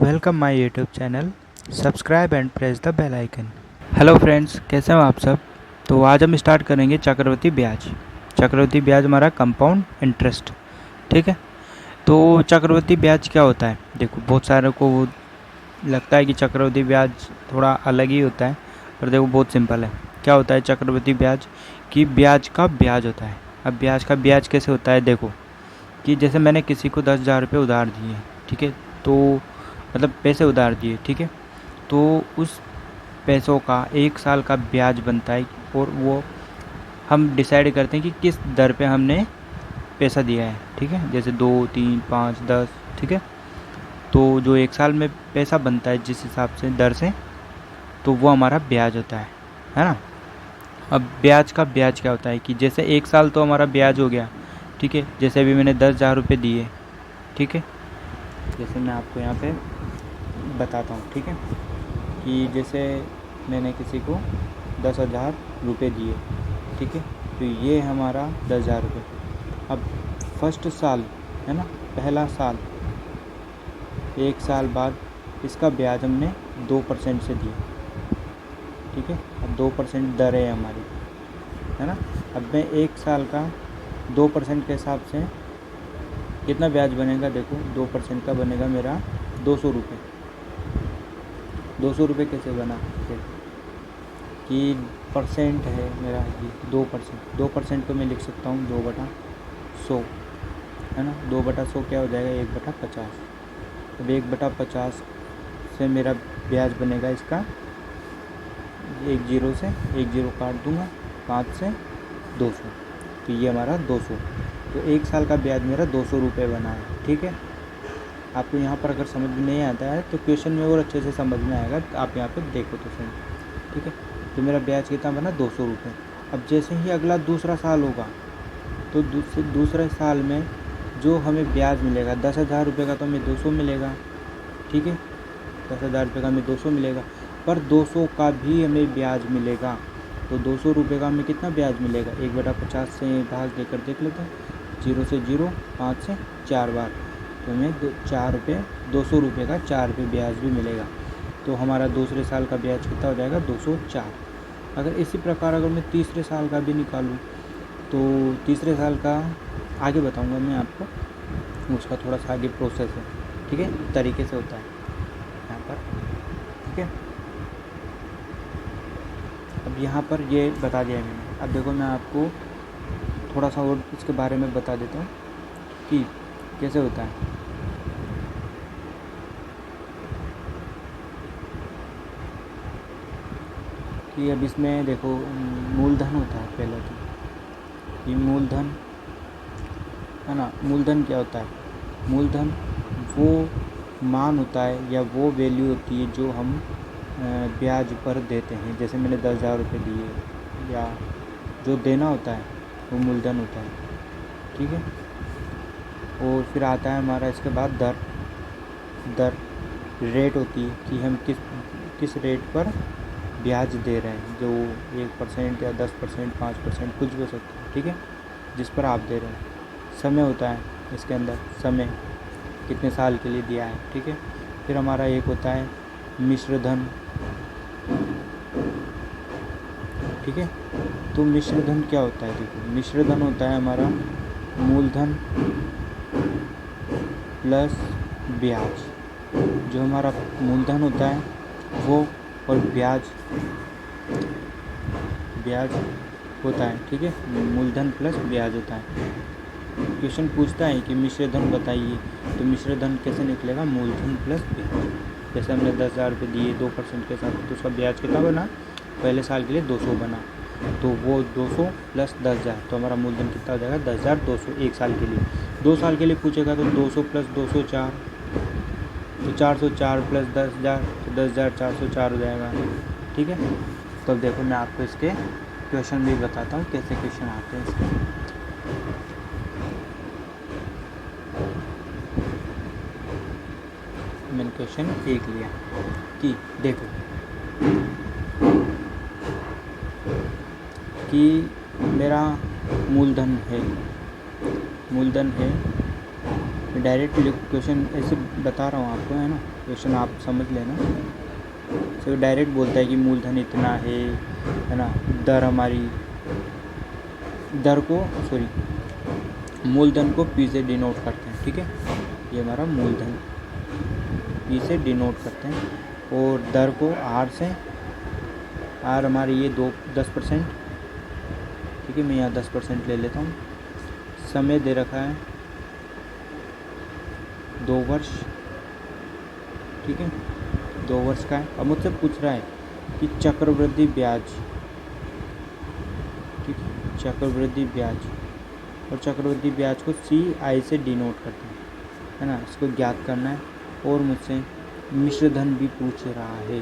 Welcome my YouTube channel. Subscribe and press the bell icon. Hello friends, कैसे हो आप सब। तो आज हम स्टार्ट करेंगे चक्रवृद्धि ब्याज। चक्रवृद्धि ब्याज हमारा कंपाउंड इंटरेस्ट, ठीक है। तो चक्रवृद्धि ब्याज क्या होता है, देखो बहुत सारे को लगता है कि चक्रवृद्धि ब्याज थोड़ा अलग ही होता है, पर देखो बहुत सिंपल है। क्या होता है चक्रवृद्धि ब्याज, कि ब्याज का ब्याज होता है। अब ब्याज का ब्याज कैसे होता है, देखो कि जैसे मैंने किसी को 10,000 रुपये उधार दिए, ठीक है, तो मतलब पैसे उधार दिए, ठीक है, तो उस पैसों का 1 साल का ब्याज बनता है और वो हम डिसाइड करते हैं कि किस दर पे हमने पैसा दिया है, ठीक है, जैसे 2, 3, 5, 10, ठीक है। तो जो 1 साल में पैसा बनता है जिस हिसाब से दर से, तो वो हमारा ब्याज होता है ना। अब ब्याज का ब्याज क्या होता है कि जैसे 1 साल तो हमारा ब्याज हो गया, ठीक है। जैसे अभी मैंने 10,000 रुपये दिए, ठीक है, जैसे मैं आपको यहाँ पे बताता हूँ, ठीक है, कि जैसे मैंने किसी को 10,000 रुपये दिए, ठीक है, तो ये हमारा 10,000 रुपये। अब फर्स्ट साल है ना, पहला साल, 1 साल बाद इसका ब्याज हमने 2% से दिया, ठीक है। अब 2% दर है हमारी, है ना। अब मैं 1 साल का 2% के हिसाब से कितना ब्याज बनेगा, देखो 2% का बनेगा मेरा 200 रुपये। 200 रुपये कैसे बना, देखो कि परसेंट है मेरा ये 2%। 2% को मैं लिख सकता हूँ 2/100, है ना। 2/100 क्या हो जाएगा, 1/50। अब 1/50 से मेरा ब्याज बनेगा इसका, 1 0 काट दूंगा, 5 से 200, तो ये हमारा 200। तो 1 साल का ब्याज मेरा 200 रुपये बना है, ठीक है। आपको यहाँ पर अगर समझ में नहीं आता है तो क्वेश्चन में और अच्छे से समझ में आएगा, तो आप यहाँ पे देखो तो सही, ठीक है। तो मेरा ब्याज कितना बना, 200 रुपये। अब जैसे ही अगला दूसरा साल होगा, तो दूसरे साल में जो हमें ब्याज मिलेगा 10,000 रुपये का, तो हमें 200 मिलेगा, ठीक है। 10,000 रुपये का हमें 200 मिलेगा, पर 200 का भी हमें ब्याज मिलेगा। तो 200 रुपये का हमें कितना ब्याज मिलेगा, 1/50 से भाग देकर देख लेते हैं, 0 से 0, 5 से 4 बार, तो हमें 4 रुपये, 200 रुपये का 4 रुपये ब्याज भी मिलेगा। तो हमारा दूसरे साल का ब्याज कितना हो जाएगा, 204। अगर इसी प्रकार अगर मैं तीसरे साल का भी निकालूं, तो तीसरे साल का आगे बताऊंगा मैं आपको, उसका थोड़ा सा आगे प्रोसेस है, ठीक है, तरीके से होता है यहाँ पर, ठीक है। अब यहाँ पर ये बता दिया मैंने। अब देखो मैं आपको थोड़ा सा और इसके बारे में बता देता हूँ कि कैसे होता है। कि अब इसमें देखो मूलधन होता है पहले, तो ये मूलधन है ना। मूलधन क्या होता है, मूलधन वो मान होता है या वो वैल्यू होती है जो हम ब्याज पर देते हैं। जैसे मैंने 10,000 रुपये दिए, या जो देना होता है वो मूलधन होता है, ठीक है। और फिर आता है हमारा इसके बाद दर रेट होती है कि हम किस रेट पर ब्याज दे रहे हैं, जो 1% या 10%, 5%, कुछ भी हो सकता है, ठीक है, जिस पर आप दे रहे हैं। समय होता है इसके अंदर, समय कितने साल के लिए दिया है, ठीक है। फिर हमारा एक होता है मिश्र धन, ठीक है। तो मिश्र धन क्या होता है, देखो मिश्र धन होता है हमारा मूलधन प्लस ब्याज। जो हमारा मूलधन होता है वो, और ब्याज होता है, ठीक है, मूलधन प्लस ब्याज होता है। क्वेश्चन पूछता है कि मिश्र धन बताइए, तो मिश्र धन कैसे निकलेगा, मूलधन प्लस ब्याज। जैसे हमने 10,000 रुपये दिए 2% के साथ, तो उसका ब्याज कितना बना, पहले साल के लिए 200 बना, तो वो 200 प्लस 10,000, तो हमारा मूलधन कितना हो जाएगा, 10,200 1 साल के लिए। 2 साल के लिए पूछेगा तो 200 प्लस 204, तो 404 प्लस 10,000, तो 10,404 हो जाएगा, ठीक है। तो अब देखो मैं आपको इसके क्वेश्चन भी बताता हूँ कैसे क्वेश्चन आते हैं इसके। मैंने क्वेश्चन 1 लिया कि देखो कि मेरा मूलधन है मैं डायरेक्ट क्वेश्चन ऐसे बता रहा हूँ आपको, है ना, क्वेश्चन आप समझ लेना। तो डायरेक्ट बोलता है कि मूलधन इतना है ना, दर हमारी, दर को सॉरी मूलधन को पी से डिनोट करते हैं, ठीक है। ये हमारा मूलधन पी से डिनोट करते हैं, और दर को आर से, आर हमारी ये 10%, ठीक है। मैं यहाँ 10% ले लेता हूँ। समय दे रखा है 2 वर्ष, ठीक है, 2 वर्ष का है। अब मुझसे पूछ रहा है कि चक्रवृद्धि ब्याज, ठीक है, चक्रवृद्धि ब्याज, और चक्रवृद्धि ब्याज को CI से डिनोट करते हैं, है ना, इसको ज्ञात करना है। और मुझसे मिश्र धन भी पूछ रहा है,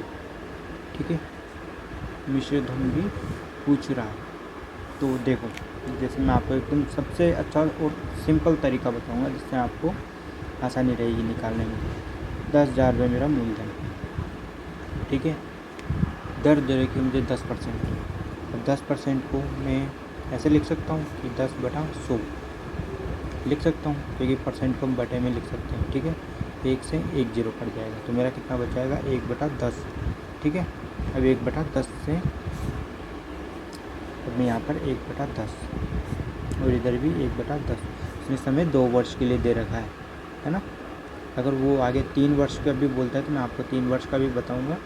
ठीक है, मिश्र धन भी पूछ रहा है। तो देखो, जैसे मैं आपको एकदम सबसे अच्छा और सिंपल तरीका बताऊंगा जिससे आपको आसानी रहेगी निकालने में। 10,000 रुपये मेरा मूलधन, ठीक है। दर दे रखी मुझे 10%। अब 10% को मैं ऐसे लिख सकता हूँ कि 10/100 लिख सकता हूँ, क्योंकि परसेंट को हम बटे में लिख सकते हैं, ठीक है। 1 से 1 0 कट जाएगा, तो मेरा कितना बच जाएगा 1/10, ठीक है। अब 1/10 से, अब मैं यहाँ पर 1/10, और इधर भी 1/10। इसमें समय 2 वर्ष के लिए दे रखा है ना। अगर वो आगे 3 वर्ष का भी बोलता है तो मैं आपको 3 वर्ष का भी बताऊंगा,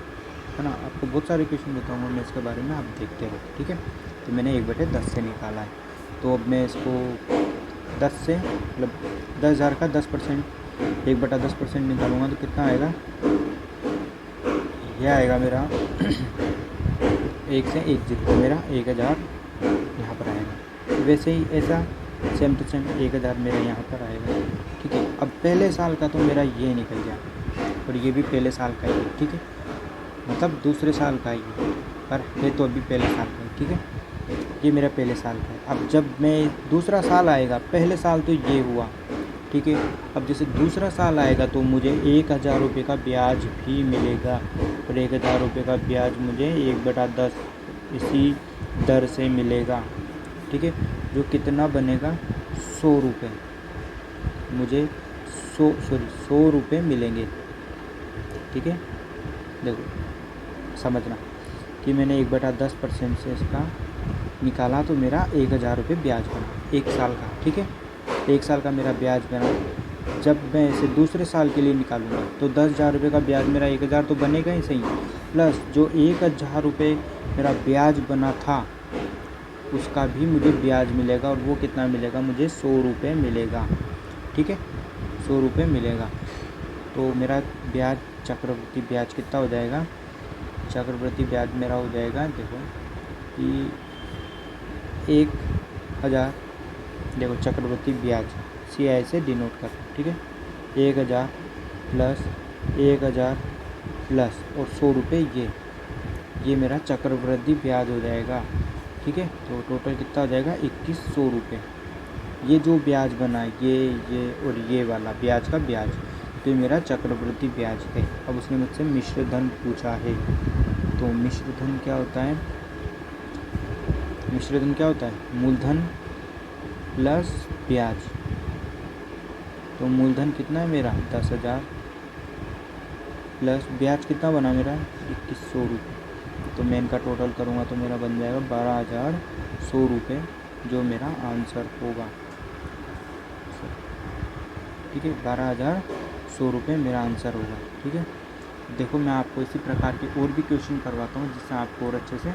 है ना। आपको बहुत सारे क्वेश्चन बताऊंगा मैं इसके बारे में, आप देखते रहो, ठीक है। तो मैंने 1/10 से निकाला है। तो अब मैं इसको 10 से, मतलब 10,000 का 10%, 1/10% निकालूंगा तो कितना आएगा, यह आएगा मेरा 1 से 1 0, तो मेरा 1,000 यहाँ पर आएगा। वैसे ही ऐसा सेम टू सेम 1,000 मेरा यहाँ पर आएगा, ठीक है। अब पहले साल का तो मेरा ये निकल गया, और ये भी पहले साल का ही है, ठीक है, मतलब दूसरे साल का ही है, पर है तो अभी पहले साल का है, ठीक है। ये मेरा पहले साल का है। अब जब मैं दूसरा साल आएगा, पहले साल तो ये हुआ, ठीक है। अब जैसे दूसरा साल आएगा तो मुझे 1,000 रुपये का ब्याज भी मिलेगा, और 1,000 रुपये का ब्याज मुझे 1/10 इसी दर से मिलेगा, ठीक है। जो कितना बनेगा 100 रुपये, मुझे 100 रुपये मिलेंगे, ठीक है। देखो समझना कि मैंने 1/10% से इसका निकाला तो मेरा 1,000 रुपये ब्याज बना 1 साल का, ठीक है। 1 साल का मेरा ब्याज बना। जब मैं इसे दूसरे साल के लिए निकालूंगा तो 10,000 रुपये का ब्याज मेरा 1,000 तो बनेगा ही सही, प्लस जो 1,000 रुपये मेरा ब्याज बना था उसका भी मुझे ब्याज मिलेगा, और वो कितना मिलेगा, मुझे 100 रुपये मिलेगा, ठीक है, 100 रुपये मिलेगा। तो मेरा ब्याज, चक्रवृद्धि ब्याज कितना हो जाएगा, चक्रवृद्धि ब्याज मेरा हो जाएगा, देखो कि 1,000, देखो चक्रवृद्धि ब्याज CI से डिनोट कर, ठीक है। 1,000 प्लस 1,000 प्लस और 100 रुपये, ये मेरा चक्रवृद्धि ब्याज हो जाएगा, ठीक है। तो टोटल कितना हो जाएगा 2,100 रुपये। ये जो ब्याज बना ये और ये वाला ब्याज का ब्याज, तो ये मेरा चक्रवृद्धि ब्याज है। अब उसने मुझसे मिश्र धन पूछा है, तो मिश्र धन क्या होता है, मिश्र धन क्या होता है, मूलधन प्लस ब्याज। तो मूलधन कितना है मेरा 10,000, प्लस ब्याज कितना बना मेरा 2,100 रुपये। तो मैं इनका टोटल करूँगा तो मेरा बन जाएगा 12,100 रुपये, जो मेरा आंसर होगा, ठीक है। 12,100 रुपये मेरा आंसर होगा, ठीक है। देखो मैं आपको इसी प्रकार के और भी क्वेश्चन करवाता हूँ जिससे आपको और अच्छे से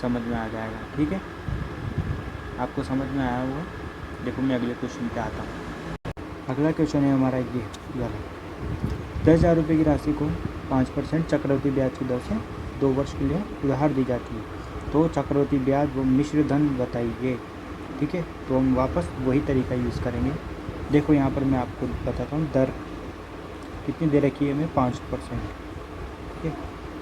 समझ में आ जाएगा, ठीक है। आपको समझ में आया होगा। देखो मैं अगले क्वेश्चन पे आता हूँ। अगला क्वेश्चन है हमारा ये वाला, 10,000 रुपये की राशि को 5% चक्रवृद्धि ब्याज की दर से 2 वर्ष के लिए उधार दी जाती है, तो चक्रवृद्धि ब्याज व मिश्र धन बताइए, ठीक है। तो हम वापस वही तरीका यूज़ करेंगे। देखो यहाँ पर मैं आपको बताता हूँ, दर कितनी दे रखी है, मैं 5%, ठीक है।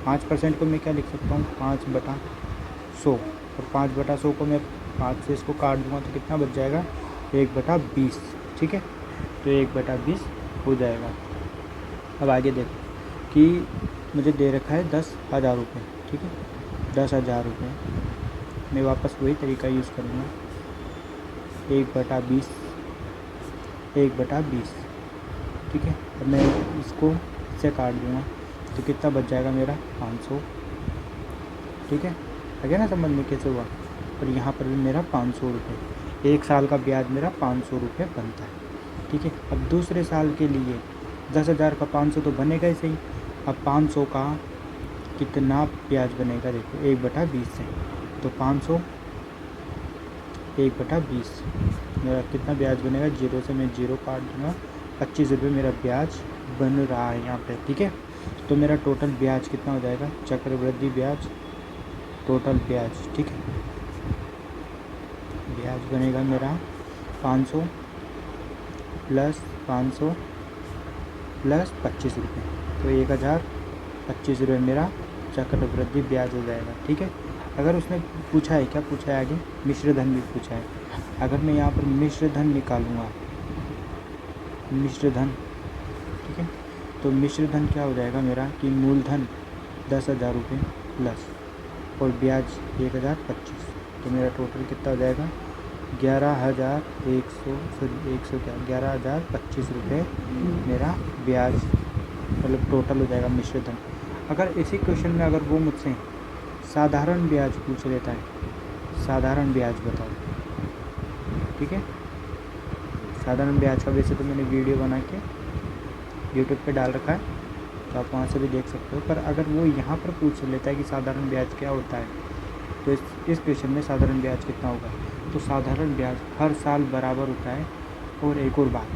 5% को मैं क्या लिख सकता हूँ, 5/100, और 5/100 को मैं 5 से इसको काट दूँगा तो कितना बच जाएगा 1/20, ठीक है। तो 1/20 हो जाएगा। अब आगे देखो कि मुझे दे रखा है 10,000 रुपये, ठीक है, 10,000 रुपये। मैं वापस वही तरीका यूज़ करूँगा, 1/20, 1/20, ठीक है। अब मैं इसको इससे काट दूँगा तो कितना बच जाएगा मेरा 500, ठीक है। लगे ना समझ में कैसे हुआ। और यहाँ पर भी मेरा 500 रुपये, 1 साल का ब्याज मेरा 500 रुपये बनता है, ठीक है। अब दूसरे साल के लिए 10,000 का 500 तो बनेगा ही सही। अब 500 का कितना ब्याज बनेगा देखो, 1/20 से, तो 500 1/20 मेरा कितना ब्याज बनेगा, 0 से मैं 0 काट दूँगा, 25 रुपये मेरा ब्याज बन रहा है यहाँ पे, ठीक है। तो मेरा टोटल ब्याज कितना हो जाएगा, चक्रवृद्धि ब्याज, टोटल ब्याज, ठीक है। ब्याज बनेगा मेरा 500 प्लस 500 प्लस 25 रुपये, तो 1025 रुपये मेरा चक्रवृद्धि ब्याज हो जाएगा, ठीक है। अगर उसने पूछा है, क्या पूछा है आगे, मिश्र धन भी पूछा है। अगर मैं यहाँ पर मिश्र धन निकालूँगा, मिश्र धन, ठीक है, तो मिश्र धन क्या हो जाएगा मेरा कि मूलधन 10,000 रुपये प्लस और ब्याज 1025, तो मेरा टोटल कितना हो जाएगा 11,125 रुपये मेरा ब्याज, मतलब टोटल हो जाएगा मिश्र धन। अगर इसी क्वेश्चन में अगर वो मुझसे साधारण ब्याज पूछ लेता है, साधारण ब्याज बताओ, ठीक है। साधारण ब्याज का वैसे तो मैंने वीडियो बना के यूट्यूब पे डाल रखा है, तो आप वहाँ से भी देख सकते हो। पर अगर वो यहाँ पर पूछ लेता है कि साधारण ब्याज क्या होता है, तो इस क्वेश्चन में साधारण ब्याज कितना होगा, तो साधारण ब्याज हर साल बराबर होता है। और एक और बात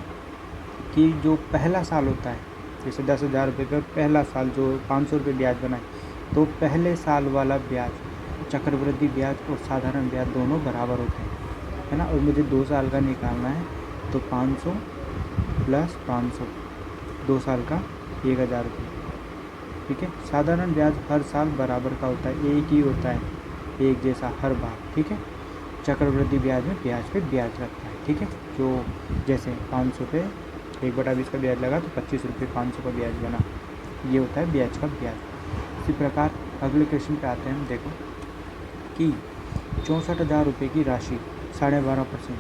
कि जो पहला साल होता है, जैसे 10,000 रुपये का पहला साल जो 500 रुपये ब्याज बना है, तो पहले साल वाला ब्याज, चक्रवृद्धि ब्याज और साधारण ब्याज दोनों बराबर होते हैं, है ना। और मुझे 2 साल का निकालना है, तो 500 प्लस 500, 2 साल का 1,000 रुपये, ठीक है। साधारण ब्याज हर साल बराबर का होता है, एक ही होता है, एक जैसा हर बार, ठीक है। चक्रवृद्धि ब्याज में ब्याज पे ब्याज लगता है, ठीक है। जो जैसे 500 पे 1/20 का ब्याज लगा तो 25 रुपये 500 का ब्याज बना, ये होता है ब्याज का ब्याज। इसी प्रकार अगले क्वेश्चन पे आते हैं हम, देखो कि 64,000 रुपये की राशि 12.5%।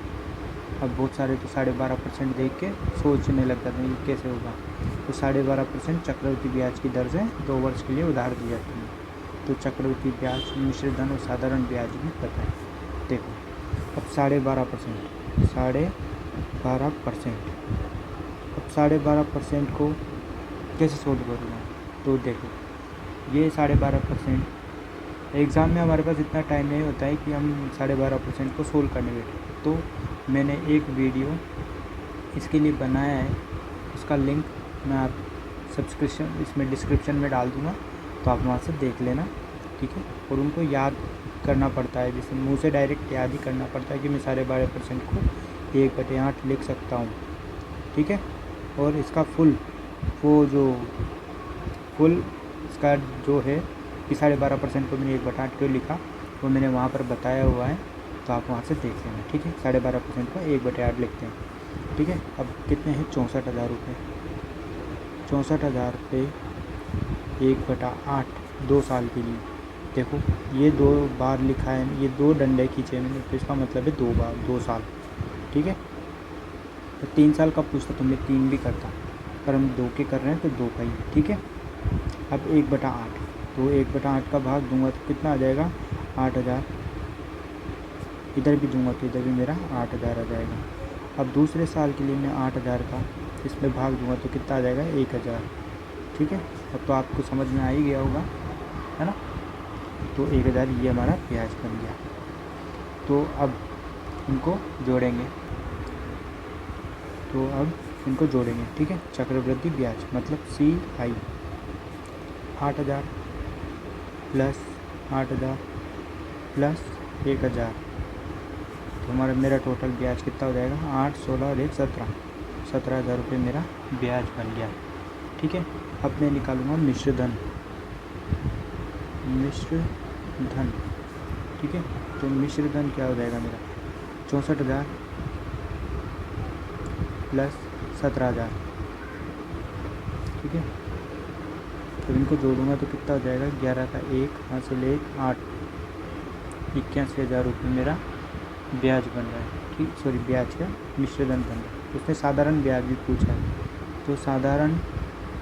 अब बहुत सारे तो 12.5% देख के सोचने लग जाते हैं ये कैसे होगा, तो 12.5% चक्रवृद्धि ब्याज की दर से 2 वर्ष के लिए उधार दी जाती है। तो चक्रवृद्धि ब्याज, मिश्र धन और साधारण ब्याज भी पता है। देखो अब 12.5%, 12.5%, अब 12.5% को कैसे सोल्व करूँगा, तो देखो ये 12.5%, एग्ज़ाम में हमारे पास इतना टाइम नहीं होता है कि हम 12.5% को सोल्व करने बैठे, तो मैंने एक वीडियो इसके लिए बनाया है, उसका लिंक मैं आप सब्सक्रिप्शन इसमें डिस्क्रिप्शन में डाल दूँगा, तो आप वहाँ से देख लेना, ठीक है। और उनको याद करना पड़ता है, जैसे मुँह से डायरेक्ट याद ही करना पड़ता है कि मैं 12.5% को 1/8 लिख सकता हूँ, ठीक है। और इसका फुल इसका जो है कि 12.5% को मैंने 1/8 क्यों लिखा, वो मैंने वहाँ पर बताया हुआ है, तो आप वहाँ से देख लेना, ठीक है। 12.5% को 1/8 लिखते हैं, ठीक है। अब कितने हैं 64,000 रुपये, 64,000 रुपये 1/8 2 साल के लिए। देखो ये 2 बार लिखा है, ये 2 डंडे खींचे मैंने, तो इसका मतलब है 2 बार 2 साल, ठीक है। तो 3 साल का पूछता तो मैं 3 भी करता, पर हम 2 के कर रहे हैं तो 2 का ही, ठीक है। अब 1/8, तो 1/8 का भाग दूंगा तो कितना आ जाएगा 8,000, इधर भी दूंगा तो इधर भी मेरा 8,000 आ जाएगा। अब दूसरे साल के लिए मैं 8,000 का इसमें भाग दूंगा तो कितना आ जाएगा 1,000, ठीक है। अब तो आपको समझ में आ ही गया होगा, है ना। तो 1,000 ये हमारा ब्याज बन गया। तो अब इनको जोड़ेंगे, ठीक है। चक्रवृद्धि ब्याज मतलब CI 8,000 प्लस 8,000 प्लस 1,000, तो मेरा टोटल ब्याज कितना हो जाएगा 8, 16 और 1 17,000 रुपये मेरा ब्याज बन गया, ठीक है। अब मैं निकालूंगा मिश्र धन, ठीक है। तो मिश्र धन क्या हो जाएगा मेरा 64,000 प्लस 17,000, ठीक है। तो इनको जोड़ूंगा तो कितना हो जाएगा 11 का 1 हासिल 1 8, 81,000 रुपये मेरा ब्याज बन रहा है, ठीक। सॉरी ब्याज का मिश्र धन बन रहा है। उसने साधारण ब्याज भी पूछा है, तो साधारण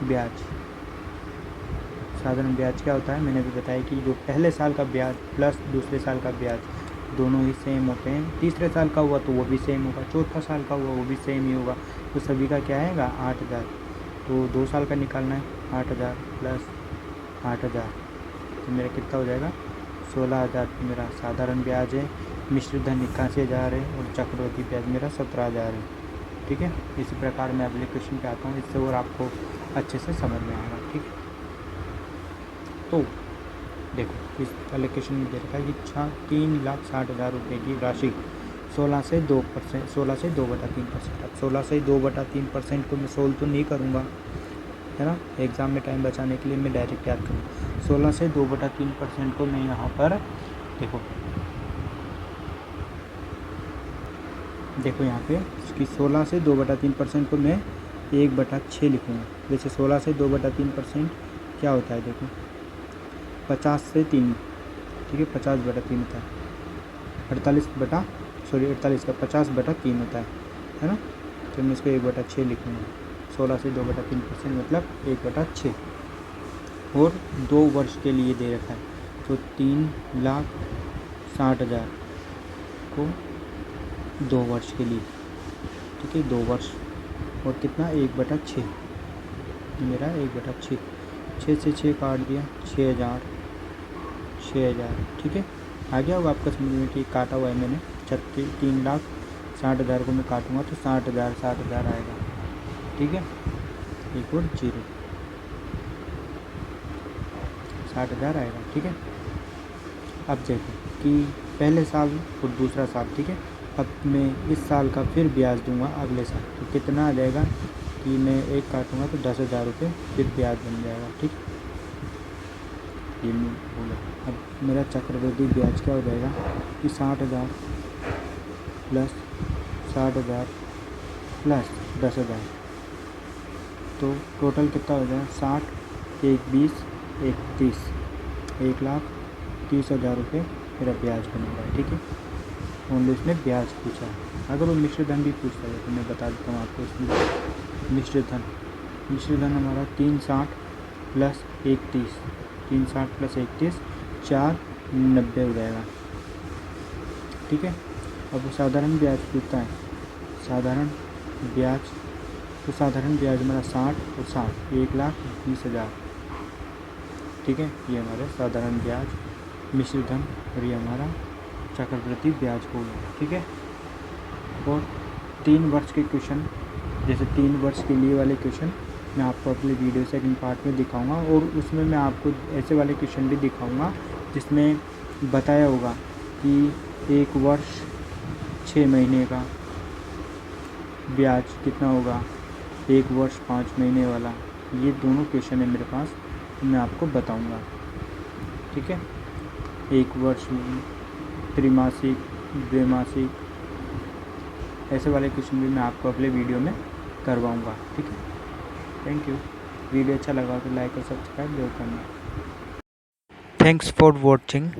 ब्याज क्या होता है, मैंने भी बताया कि जो पहले साल का ब्याज प्लस दूसरे साल का ब्याज दोनों ही सेम होते हैं। तीसरे साल का हुआ तो वो भी सेम होगा, चौथा साल का हुआ वो भी सेम ही होगा। तो सभी का क्या आएगा 8,000। तो 2 साल का निकालना है, 8,000 प्लस 8,000 तो मेरा कितना हो जाएगा 16,000। मेरा साधारण ब्याज है, मिश्रित धन 81,000 है और चक्रवृद्धि ब्याज मेरा 17,000 है। ठीक है, इसी प्रकार मैं अगले क्वेश्चन पे आता हूँ, इससे और आपको अच्छे से समझ में आएगा। ठीक है, तो देखो इस वाले क्वेश्चन में दे रखा है कि 3,60,000 रुपये की राशि 16 से 2/3%। अब 16 से 2/3% को मैं सोल्व तो नहीं करूँगा, है ना, एग्ज़ाम में टाइम बचाने के लिए मैं डायरेक्ट याद करूँ। 16 से 2/3% को मैं यहाँ पर देखो यहाँ पे कि 16 से 2/3% को मैं 1/6 लिखूँगा। जैसे 16 से 2/3% क्या होता है, देखो 50 से 3, ठीक है, 50/3 होता है, 48 का 50/3 होता है ना। तो मैं इसको 1/6 लिखूँगा। 16 से 2/3% मतलब 1/6 और 2 वर्ष के लिए दे रखा है, तो 3,60,000 को 2 वर्ष के लिए, ठीक है, 2 वर्ष और कितना 1/6 मेरा 1/6, 6 से 6 काट दिया 6,000, ठीक है, आ गया होगा आपका समझ में कि काटा हुआ है मैंने। 3,60,000 को मैं काटूंगा तो 60,000 आएगा। ठीक है, एक और 0, 60,000 आएगा। ठीक है, अब देखो कि पहले साल और दूसरा साल, ठीक है, अब मैं इस साल का फिर ब्याज दूंगा अगले साल, तो कितना आ जाएगा कि मैं एक काटूंगा तो 10,000 रुपये फिर ब्याज बन जाएगा। ठीक, ये मैं बोला। अब मेरा चक्रवृद्धि ब्याज क्या हो जाएगा कि 60,000 प्लस 60,000 प्लस 10,000, तो टोटल कितना हो जाएगा 60, 1, 20, 1, 30, 1,30,000 रुपये मेरा ब्याज बनेगा। ठीक है, ओनली उसने ब्याज पूछा है। अगर वो मिश्र धन भी पूछता है तो मैं बता देता हूँ आपको। इसमें मिश्र धन हमारा 360 प्लस 130, 360 प्लस 130 490 हो जाएगा। ठीक है, अब वो साधारण ब्याज पूछता है, साधारण ब्याज हमारा 60 और 60 1,20,000। ठीक है, ये हमारा साधारण ब्याज, मिश्र धन और ये हमारा चक्रवृद्धि ब्याज हो गया। ठीक है, और 3 वर्ष के क्वेश्चन, जैसे 3 वर्ष के लिए वाले क्वेश्चन मैं आपको अपने वीडियो सेकंड पार्ट में दिखाऊंगा, और उसमें मैं आपको ऐसे वाले क्वेश्चन भी दिखाऊंगा जिसमें बताया होगा कि 1 वर्ष 6 महीने का ब्याज कितना होगा, 1 वर्ष 5 महीने वाला। ये दोनों क्वेश्चन है मेरे पास, तो मैं आपको बताऊंगा। ठीक है, 1 वर्ष त्रिमासिक, द्विमासिक, ऐसे वाले क्वेश्चन भी मैं आपको अगले वीडियो में करवाऊंगा। ठीक है, थैंक यू। वीडियो अच्छा लगा तो लाइक और सब्सक्राइब जरूर करना। Thanks for watching.